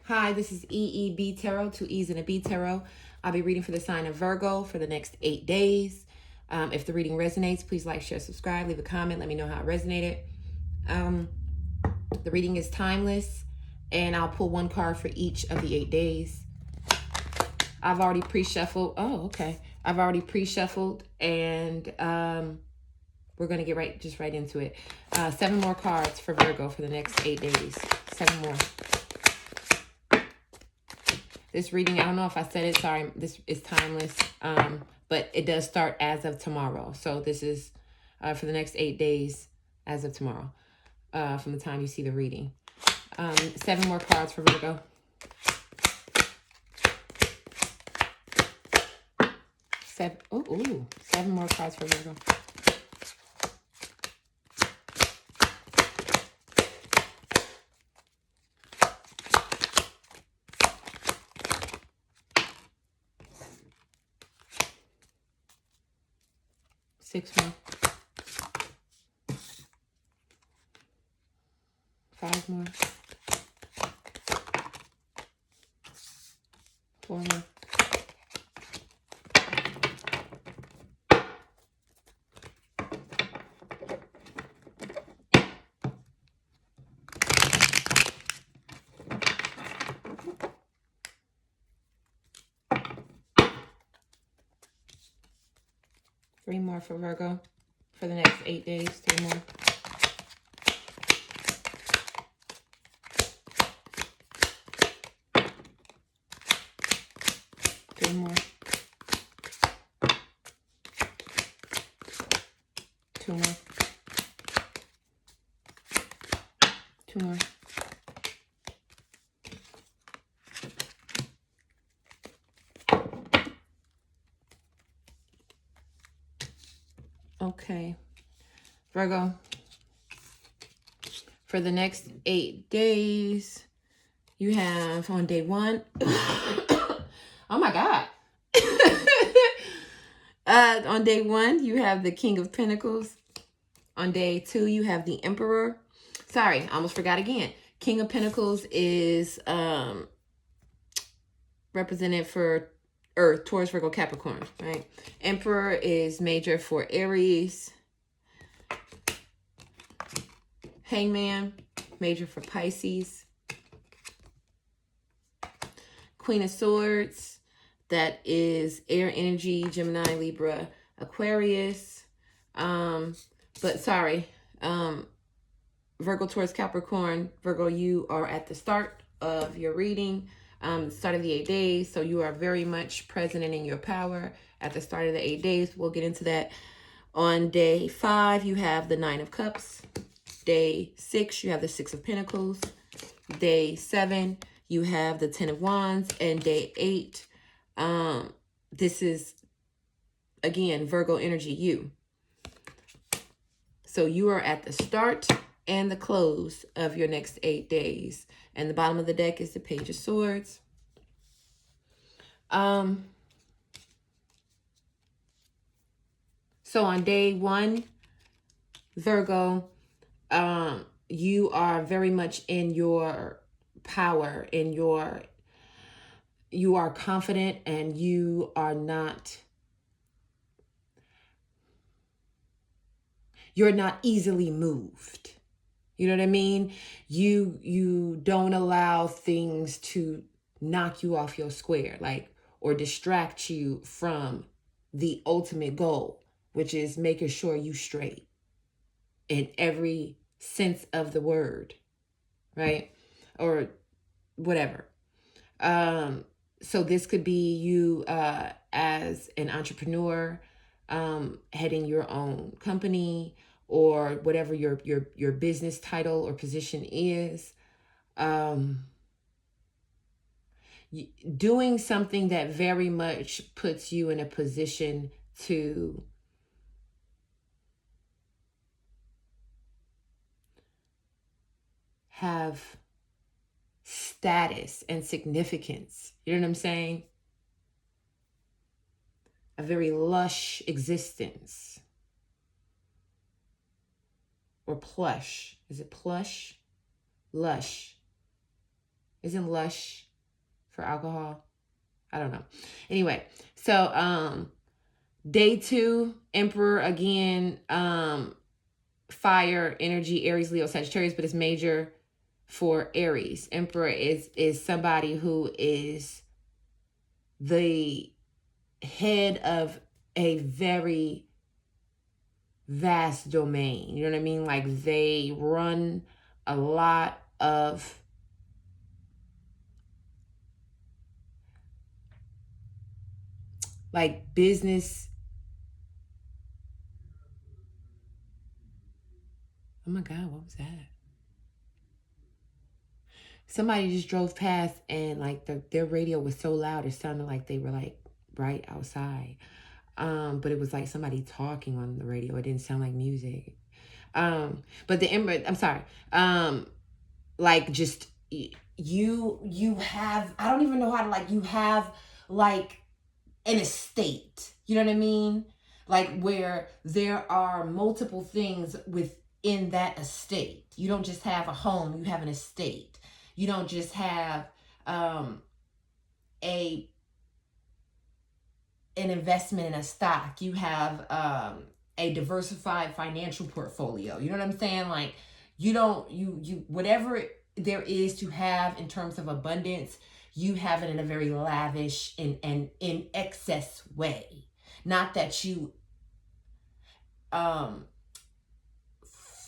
Hi, this is EEB Tarot, 2 E's and a B Tarot. I'll be reading for the sign of Virgo for the next 8 days. If the reading resonates, please like, share, subscribe, leave a comment. Let me know how it resonated. The reading is timeless, and I'll pull one card for each of the 8 days. I've already pre-shuffled. Oh, okay. I've already pre-shuffled, and we're going to get right into it. 7 more cards for Virgo for the next 8 days. 7 more. This reading, I don't know if I said it, sorry, this is timeless, but it does start as of tomorrow. So this is for the next 8 days as of tomorrow, from the time you see the reading. 7 more cards for Virgo. Seven more cards for Virgo. Six more. 5 more. 4 more. 3 more for Virgo for the next 8 days. 3 more. 3 more. 2 more. 2 more. Okay, Virgo, for the next 8 days, you have on day 1, oh my God. On day 1, you have the King of Pentacles. On day 2, you have the Emperor. Sorry, I almost forgot again. King of Pentacles is represented for Earth, Taurus, Virgo, Capricorn, right? Emperor is major for Aries. Hangman, major for Pisces. Queen of Swords, that is air energy, Gemini, Libra, Aquarius. But sorry, Virgo, Taurus, Capricorn. Virgo, you are at the start of your reading, start of the 8 days. So you are very much present and in your power at the start of the 8 days. We'll get into that. On day 5, you have the 9 of Cups. Day 6, you have the 6 of Pentacles. Day 7, you have the 10 of Wands. And day 8, this is, again, Virgo energy, you. So you are at the start and the close of your next 8 days. And the bottom of the deck is the Page of Swords. So on day 1, Virgo, you are very much in your power, you are confident, and you are not, you're not easily moved. You know what I mean? You don't allow things to knock you off your square, like, or distract you from the ultimate goal, which is making sure you straight in every sense of the word, right? Or whatever. So this could be you as an entrepreneur, heading your own company, or whatever your business title or position is. Doing something that very much puts you in a position to have status and significance. You know what I'm saying? A very lush existence. Or plush. Is it plush? Lush. Isn't lush for alcohol? I don't know. Anyway, so day 2, Emperor again, fire energy, Aries, Leo, Sagittarius, but it's major for Aries. Emperor is somebody who is the head of a very vast domain. You know what I mean? Like they run a lot of like business. Oh my God, what was that? Somebody just drove past and like their radio was so loud it sounded like they were like right outside. But it was like somebody talking on the radio. It didn't sound like music. But the Ember, I'm sorry. Like just you have, I don't even know how to, like, you have like an estate. You know what I mean? Like where there are multiple things within that estate. You don't just have a home, you have an estate. You don't just have a an investment in a stock. You have a diversified financial portfolio. You know what I'm saying? Like you don't you whatever there is to have in terms of abundance, you have it in a very lavish and in excess way. Not that you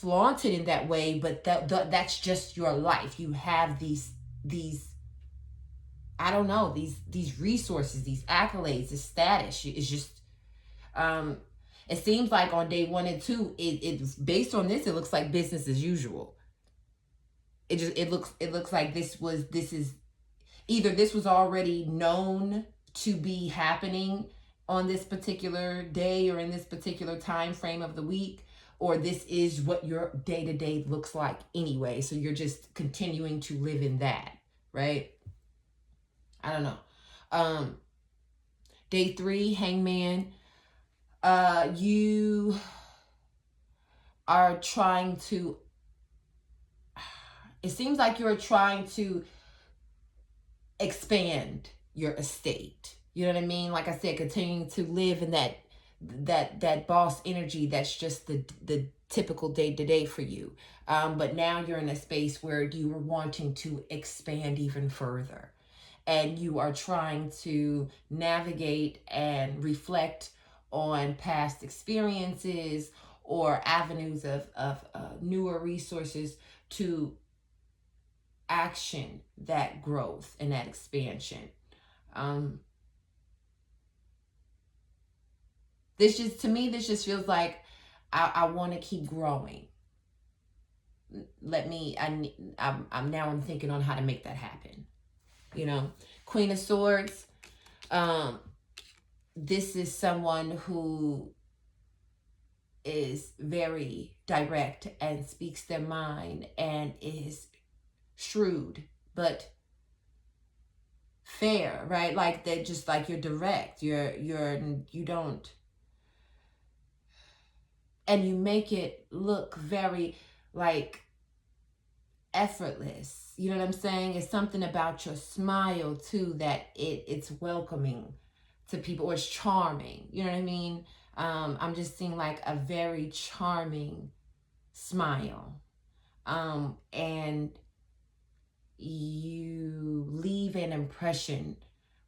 flaunt it in that way, but that's just your life. You have these I don't know, these resources, these accolades, this status. It's just it seems like on day 1 and 2, it's based on this, it looks like business as usual. It looks like this is either this was already known to be happening on this particular day or in this particular time frame of the week, or this is what your day-to-day looks like anyway. So you're just continuing to live in that, right? I don't know. Day 3, Hangman. You are trying to, it seems like you're trying to expand your estate. You know what I mean? Like I said, continuing to live in that boss energy that's just the typical day-to-day for you. But now you're in a space where you are wanting to expand even further. And you are trying to navigate and reflect on past experiences or avenues of newer resources to action that growth and that expansion. This just, to me, this just feels like I want to keep growing. I'm thinking on how to make that happen. You know, Queen of Swords. This is someone who is very direct and speaks their mind and is shrewd but fair, right? Like they're just like, you're direct, you don't, and you make it look very like effortless. You know what I'm saying? It's something about your smile too that it's welcoming to people, or it's charming. You know what I mean? I'm just seeing like a very charming smile. And you leave an impression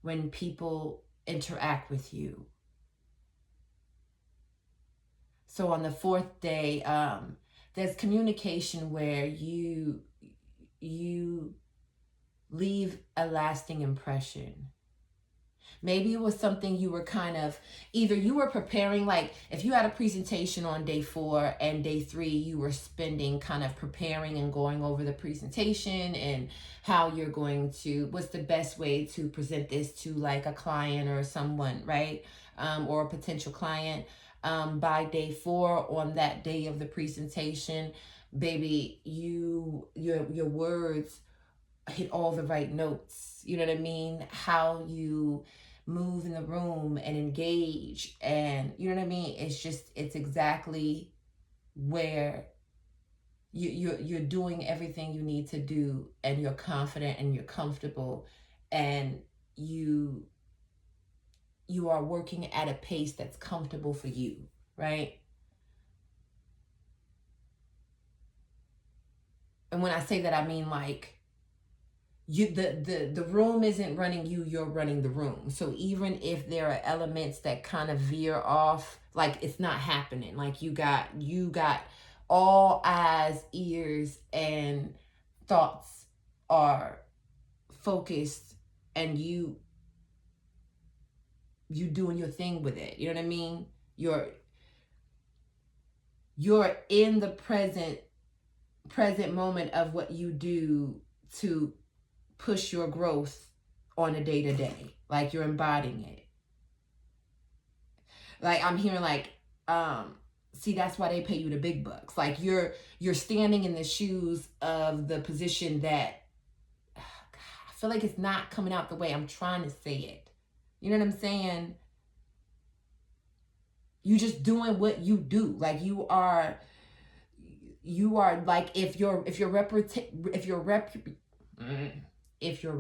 when people interact with you. So on the 4th day, there's communication where you leave a lasting impression. Maybe it was something you were kind of, either you were preparing, like if you had a presentation on day 4 and day 3, you were spending kind of preparing and going over the presentation and how you're going to, what's the best way to present this to like a client or someone, right? Or a potential client. By day 4, on that day of the presentation, baby, your words hit all the right notes. You know what I mean? How you move in the room and engage, and you know what I mean? It's just, it's exactly where you're doing everything you need to do, and you're confident and you're comfortable, and you are working at a pace that's comfortable for you, right? And when I say that, I mean like the room isn't running you, you're running the room. So even if there are elements that kind of veer off, like it's not happening. Like you got all eyes, ears, and thoughts are focused, and you doing your thing with it. You know what I mean? You're in the present moment of what you do to push your growth on a day-to-day. Like you're embodying it. Like I'm hearing like, see, that's why they pay you the big bucks. Like you're standing in the shoes of the position that, I feel like it's not coming out the way I'm trying to say it. You know what I'm saying? You just doing what you do. Like you are like, if your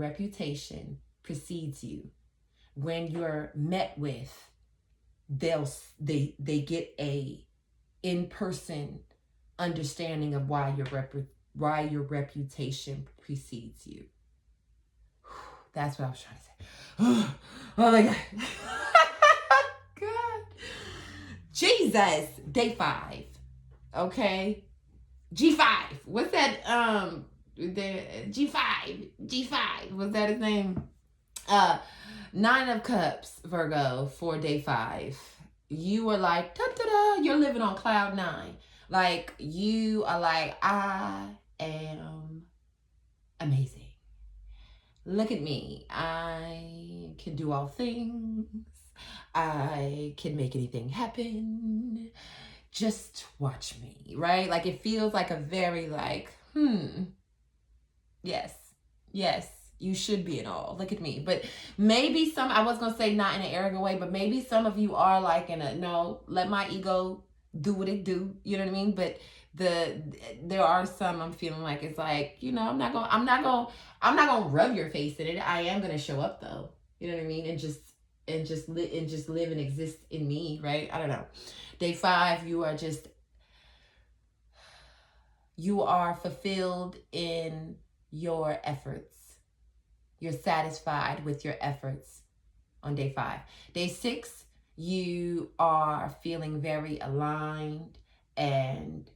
reputation precedes you, when you're met with, they get a in-person understanding of why your reputation precedes you. That's what I was trying to say. Oh my God. God. Jesus. Day 5. Okay. G5. What's that? G5. Was that his name? 9 of Cups, Virgo, for day 5. You are like, da-da-da, you're living on cloud 9. Like, you are like, I am amazing. Look at me. I can do all things. I can make anything happen. Just watch me, right? Like it feels like a very like, yes, you should be in awe. Look at me. But maybe I was going to say not in an arrogant way, but maybe some of you are like no, let my ego do what it do. You know what I mean? But there are some I'm feeling like it's like, I'm not going to rub your face in it. I am going to show up though. You know what I mean? And just live and exist in me, right? I don't know. Day 5, you are fulfilled in your efforts. You're satisfied with your efforts on day 5. Day 6, you are feeling very aligned, and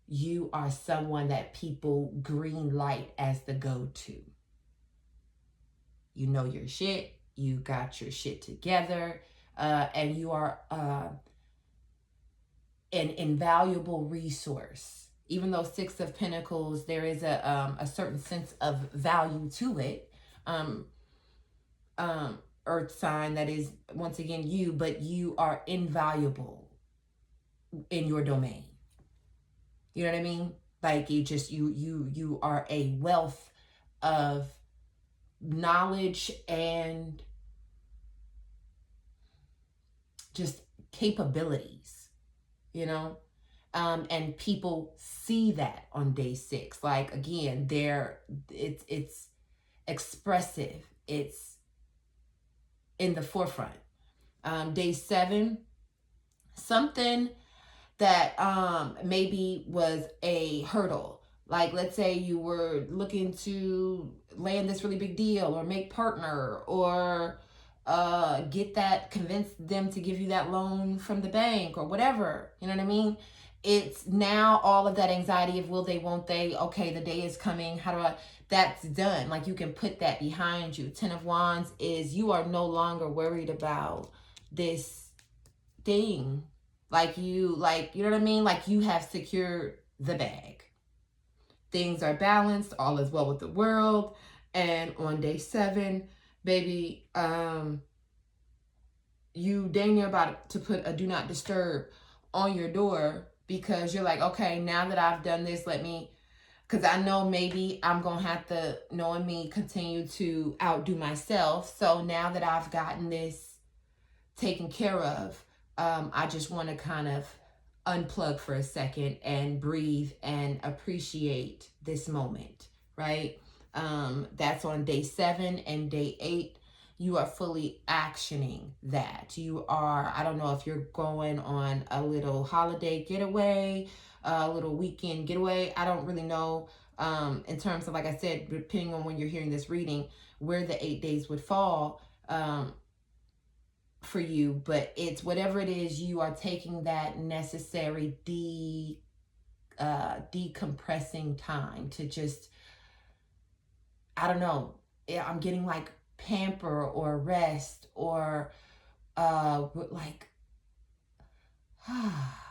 you are someone that people green light as the go-to. You know your shit. You got your shit together. And you are an invaluable resource. Even though 6 of Pentacles, there is a certain sense of value to it. Earth sign, that is once again you, but you are invaluable in your domain. You know what I mean? Like you are a wealth of knowledge and just capabilities, and people see that on day 6. Like again, it's expressive, it's in the forefront. Day 7, something that maybe was a hurdle. Like let's say you were looking to land this really big deal or make partner or convince them to give you that loan from the bank or whatever, you know what I mean? It's now all of that anxiety of will they, won't they, okay, the day is coming, that's done. Like you can put that behind you. 10 of Wands is you are no longer worried about this thing. Like you know what I mean? Like you have secured the bag. Things are balanced, all is well with the world. And on day 7, baby, you dang near about to put a do not disturb on your door, because you're like, okay, now that I've done this, because I know maybe I'm going to have to, knowing me, continue to outdo myself. So now that I've gotten this taken care of, I just want to kind of unplug for a second and breathe and appreciate this moment, right? That's on day 7 and day 8. You are fully actioning that. You are, I don't know if you're going on a little holiday getaway, a little weekend getaway. I don't really know in terms of, like I said, depending on when you're hearing this reading, where the 8 days would fall for you. But it's whatever it is, you are taking that necessary decompressing time to just, I don't know, I'm getting like pamper or rest or like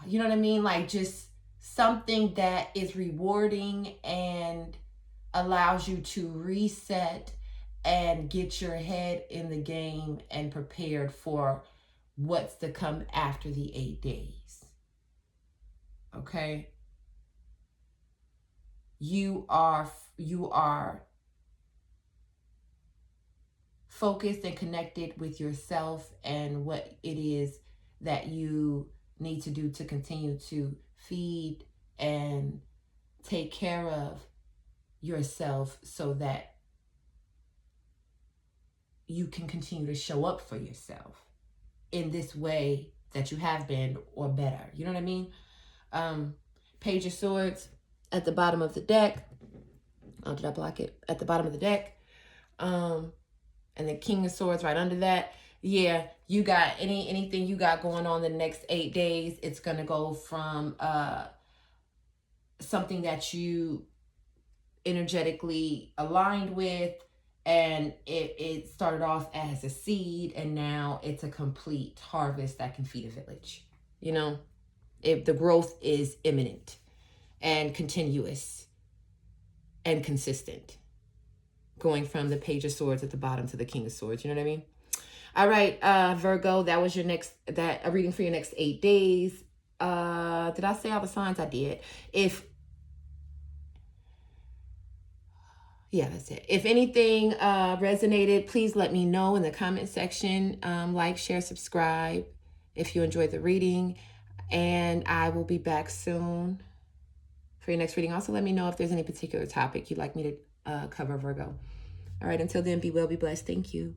you know what I mean, like just something that is rewarding and allows you to reset and get your head in the game and prepared for what's to come after the 8 days. Okay? You are focused and connected with yourself and what it is that you need to do to continue to feed and take care of yourself so that you can continue to show up for yourself in this way that you have been or better. You know what I mean? Page of Swords at the bottom of the deck. Oh, did I block it? At the bottom of the deck. And the King of Swords right under that. Yeah, you got anything you got going on the next 8 days, it's going to go from something that you energetically aligned with, and it started off as a seed, and now it's a complete harvest that can feed a village. You know, the growth is imminent and continuous and consistent, going from the Page of Swords at the bottom to the King of Swords. You know what I mean? All right, Virgo, that was your a reading for your next 8 days. Did I say all the signs? I did. Yeah, that's it. If anything resonated, please let me know in the comment section. Like, share, subscribe if you enjoyed the reading. And I will be back soon for your next reading. Also, let me know if there's any particular topic you'd like me to cover, Virgo. All right, until then, be well, be blessed. Thank you.